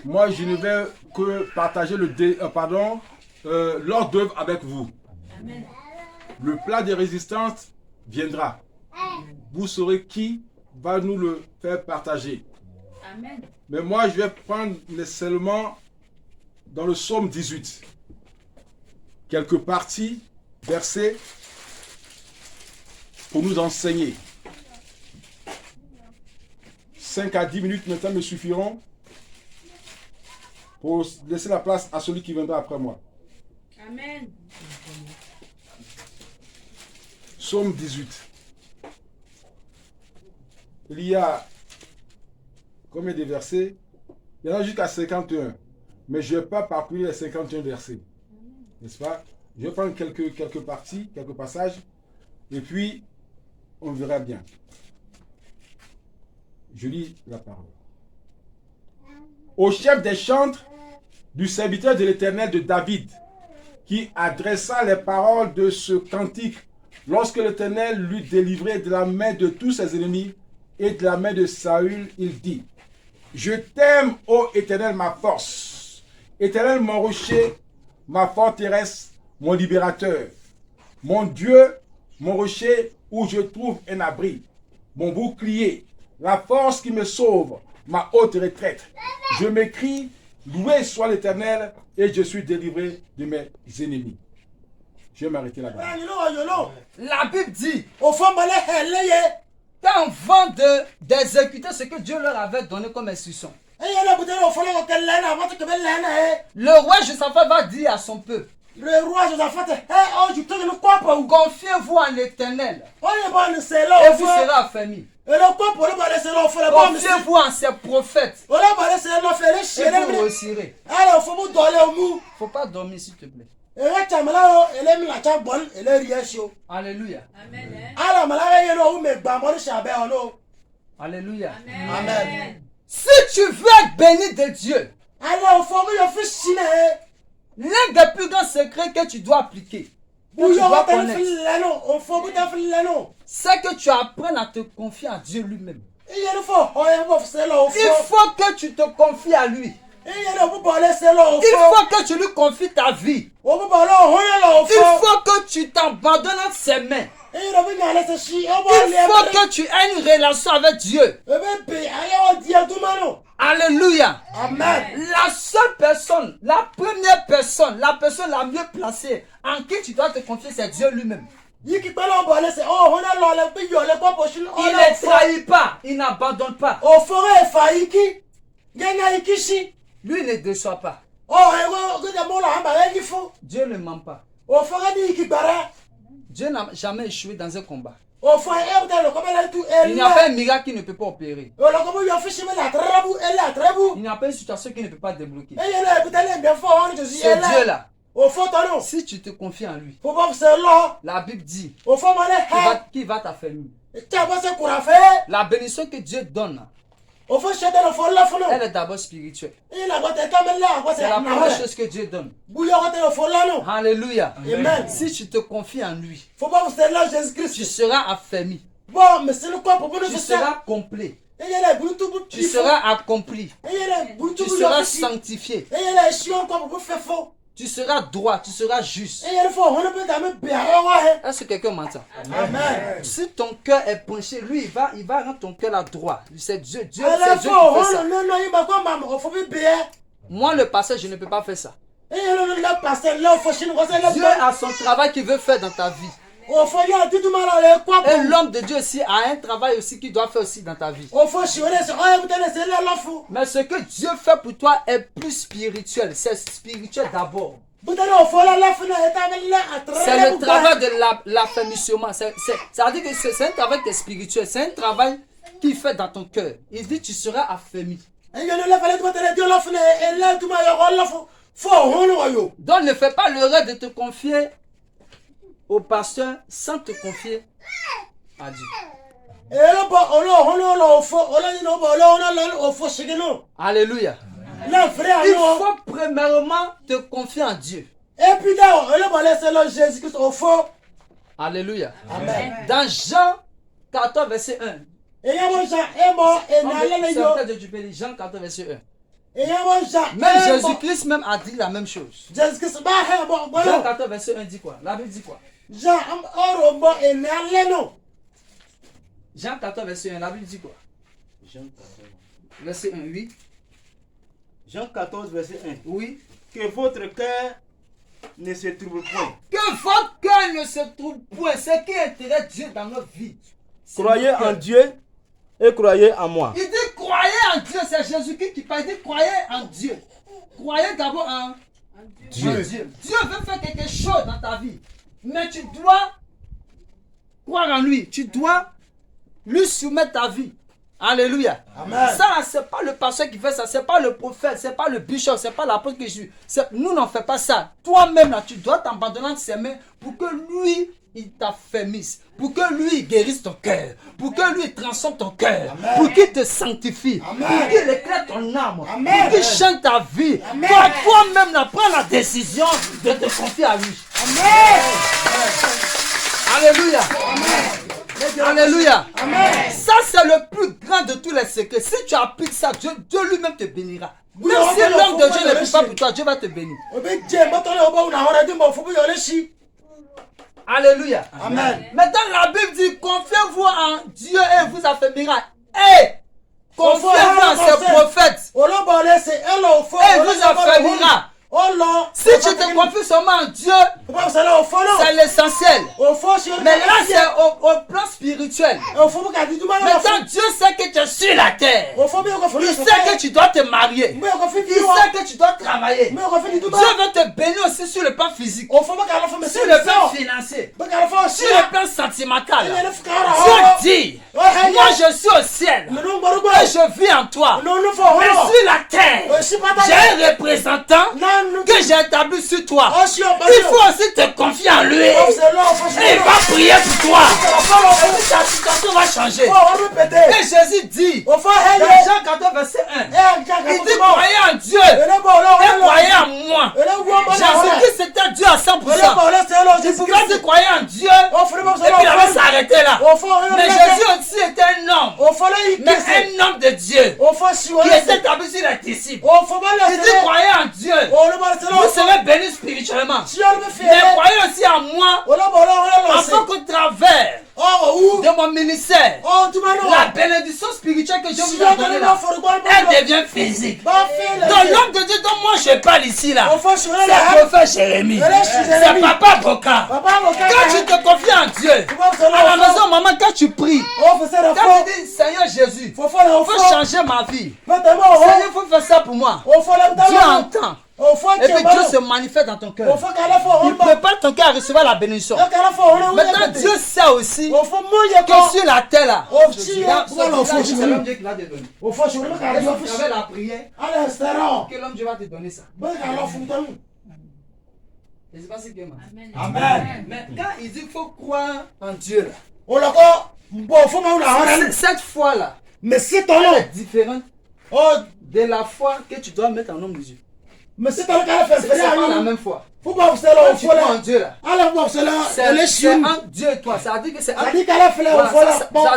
Moi, je ne vais que partager l'ordre d'œuvre avec vous. Amen. Le plat de résistance viendra. Vous saurez qui va nous le faire partager. Amen. Mais moi, je vais prendre seulement dans le psaume 18 quelques parties, versets, pour nous enseigner. 5 à 10 minutes maintenant me suffiront pour laisser la place à celui qui viendra après moi. Amen. Psaume 18. Il y a combien de versets? Il y en a jusqu'à 51. Mais je ne vais pas parcourir les 51 versets. N'est-ce pas? Je vais prendre quelques parties, quelques passages. Et puis, on verra bien. Je lis la parole. Au chef des chantres du serviteur de l'Éternel de David, qui adressa les paroles de ce cantique lorsque l'Éternel l'eut délivré de la main de tous ses ennemis et de la main de Saül, il dit: Je t'aime, ô Éternel, ma force. Éternel, mon rocher, ma forteresse, mon libérateur. Mon Dieu, mon rocher, où je trouve un abri. Mon bouclier, la force qui me sauve, ma haute retraite. Je m'écrie: Loué soit l'Éternel, et je suis délivré de mes ennemis. Je vais m'arrêter là-bas. La Bible dit, qu'avant d'exécuter ce que Dieu leur avait donné comme instruction, le roi Josaphat va dire à son peuple: confiez-vous en l'Éternel, et vous serez affermis. Confiez-vous en ses prophètes, et vous réussirez. Il ne faut pas dormir, s'il te plaît. Alléluia. Alléluia. Amen. Si tu veux être béni de Dieu, l'un des plus grands secrets que tu dois appliquer, c'est que tu apprennes à te confier à Dieu lui-même. Il faut que tu te confies à lui. Il faut que tu lui confies ta vie. Il faut que tu t'abandonnes entre ses mains. Il faut que tu aies une relation avec Dieu. Alléluia. Amen. La seule personne, la première personne, la personne la mieux placée en qui tu dois te confier, c'est Dieu lui-même. Il ne trahit pas, il n'abandonne pas. Lui ne déçoit pas. Dieu ne ment pas. Dieu n'a jamais échoué dans un combat. Il n'y a pas un miracle qui ne peut pas opérer. Il n'y a pas une situation qui ne peut pas débloquer. Ce Dieu-là, si tu te confies en lui, la Bible dit qu'il va t'affermir. La bénédiction que Dieu donne, elle est d'abord spirituelle. C'est la première chose que Dieu donne. Alléluia. Amen. Si tu te confies en lui, tu seras affermi. Tu seras complet. Tu seras accompli. Tu seras sanctifié. Tu seras droit, tu seras juste. Est-ce que quelqu'un m'entend? Amen. Si ton cœur est penché, lui, il va rendre ton cœur à droit. C'est Dieu qui fait ça. Moi, le pasteur, je ne peux pas faire ça. Dieu a son travail qu'il veut faire dans ta vie. Et l'homme de Dieu aussi a un travail aussi qu'il doit faire aussi dans ta vie. Mais ce que Dieu fait pour toi est plus spirituel. C'est spirituel d'abord. C'est le travail de l'affermissement. C'est-à-dire que c'est un travail qui est spirituel. C'est un travail qu'il fait dans ton cœur. Il dit tu seras affermi. Donc ne fais pas l'erreur de te confier au pasteur sans te confier à Dieu. Alléluia. Il faut premièrement te confier en Dieu. Alléluia. Amen. Dans Jean 14, verset 1. Jean 14, verset 1. Même Jésus-Christ même a dit la même chose. Jean 14, verset 1 dit quoi? La Bible dit quoi? Jean 14, verset 1. La Bible dit quoi? Jean 14, verset 1, oui. Jean 14, verset 1. Oui. Que votre cœur ne se trouble point. Que votre cœur ne se trouble point. C'est qui intéresse Dieu dans notre vie. Croyez en Dieu et croyez en moi. Il dit croyez en Dieu. C'est Jésus-Christ qui parle. Il dit croyez en Dieu. Croyez d'abord en Dieu. Dieu veut faire quelque chose dans ta vie. Mais tu dois croire en lui. Tu dois lui soumettre ta vie. Alléluia. Amen. Ça, c'est pas le pasteur qui fait ça, c'est pas le prophète, c'est pas le bishop, c'est pas l'apôtre que je suis. Nous n'en fait pas ça. Toi-même, là, tu dois t'abandonner entre ses mains pour que lui, il t'affermisse, pour que lui, il guérisse ton cœur, pour que lui, il transforme ton cœur, pour qu'il te sanctifie, Amen. Pour qu'il éclaire ton âme, Amen. Pour qu'il change ta vie. Toi-même, là, prends la décision de te confier à lui. Amen. Alléluia. Amen. Alléluia. Amen. Ça c'est le plus grand de tous les secrets. Si tu appliques ça, Dieu lui-même te bénira. Même si l'homme de Dieu ne prie pas pour toi, Dieu va te bénir. Alléluia. Amen. Maintenant la Bible dit confiez-vous en Dieu et vous affermira. Et confiez-vous en ses prophètes et vous affermira. Si tu te confies seulement en Dieu, c'est l'essentiel. Mais là, c'est au plan spirituel. Maintenant, Dieu sait que tu es sur la terre. Il sait que tu dois te marier. Il sait que tu dois travailler. Dieu veut te bénir aussi sur le plan physique, sur le plan financier, sur le plan sentimental. Dieu dit, moi je suis au ciel et je vis en toi. Mais sur la terre, j'ai un représentant que j'ai établi sur toi. Il faut aussi te confier en lui. Et il va prier pour toi. Ta situation va changer. Et Jésus dit, dans Jean 14, verset 1, il dit croyez en Dieu et croyez en moi. Jésus-Christ c'était Dieu à 100%. Il pouvait dire croyez en Dieu et puis il va s'arrêter là. Mais Jésus aussi était un homme. Mais un homme de Dieu qui était établi sur les disciples. Il dit croyez en Dieu. Vous serez bénis spirituellement. Mais croyez aussi en moi, afin qu'au travers de mon ministère, la bénédiction spirituelle que je vous ai donnée là, elle devient physique. Donc l'homme de Dieu dont moi je parle ici là, c'est le prophète Jérémie. C'est Papa Boka. Quand tu te confies en Dieu, à la maison maman, quand tu pries, quand tu dis Seigneur Jésus, il faut changer ma vie, Seigneur il faut faire ça pour moi, Dieu entend. Et puis Dieu se manifeste dans ton cœur. Il prépare ton cœur à recevoir la bénédiction. Maintenant Dieu sait aussi que sur la terre là, c'est l'homme Dieu qui va te donner. Il faut faire la prière que l'homme Dieu va te donner ça. Amen. Mais quand il dit qu'il faut croire en Dieu là, cette foi là, elle est différente de la foi que tu dois mettre en nom de Dieu. Mais c'est pas la même foi. Quand tu crois en Dieu là, c'est en Dieu et toi. Ça veut dire que c'est ça veut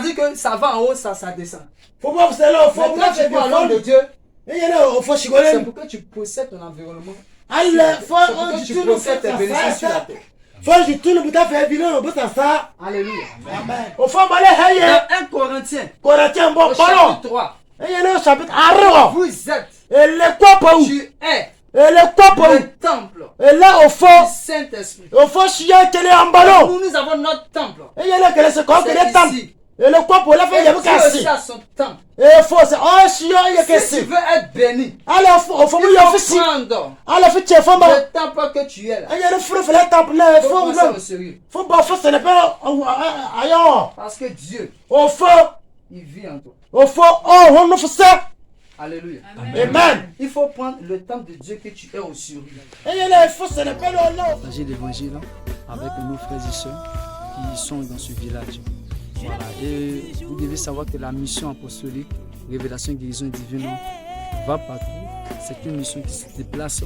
dire que ça va en haut, ça descend. Mais quand tu crois en l'homme de Dieu, c'est pour que tu possèdes ton environnement. C'est pour que tu possèdes tes bénédictions sur la terre. Alléluia. Amen. Dans 1 Corinthiens, chapitre 3, vous êtes, tu es Et le temple. Et là au fond. Saint-Esprit. Au fond, chien qui est en ballon. Nous avons notre temple. Et il y a là que c'est quoi que le temple. Et le corps pour la faire, il y a Dieu aussi a son temple. Et il faut, c'est un chien, il y a que si tu veux être béni, alors il faut prendre le temple que tu es là. Il y a le fruit, le temple là, il faut pas faire, ce n'est pas ailleurs. Parce que Dieu, au fond, il vit en toi. Au fond, on nous fait ça. Alléluia. Amen. Il faut prendre le temple de Dieu que tu es au sur. Et il faut, ce n'est pas l'honneur. Partager l'évangile avec nos frères et sœurs qui sont dans ce village. Voilà. Et vous devez savoir que la mission apostolique, révélation, guérison divine, va partout. C'est une mission qui se déplace,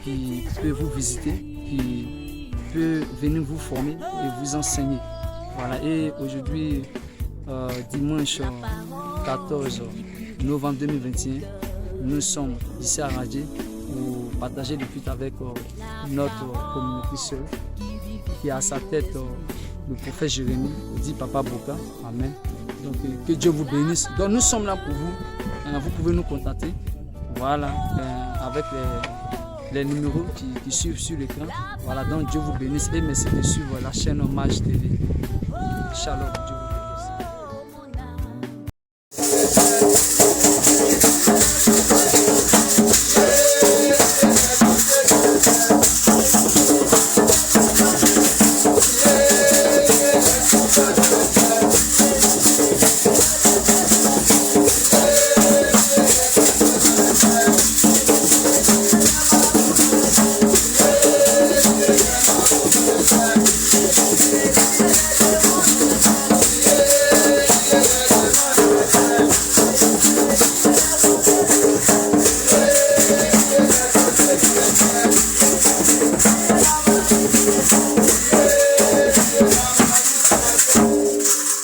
qui peut vous visiter, qui peut venir vous former et vous enseigner. Voilà. Et aujourd'hui, dimanche 14 novembre 2021, nous sommes ici à Radjé pour partager le culte avec notre communauté sœur qui a à sa tête le prophète Jérémie, dit Papa Boka. Amen. Donc que Dieu vous bénisse. Donc nous sommes là pour vous. Vous pouvez nous contacter. Voilà. Avec les numéros qui suivent sur l'écran. Voilà. Donc Dieu vous bénisse et merci de suivre la chaîne Hommage TV. Shalom. Dieu vous bénisse.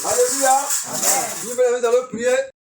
Alléluia. Amen. Vive dans le prière.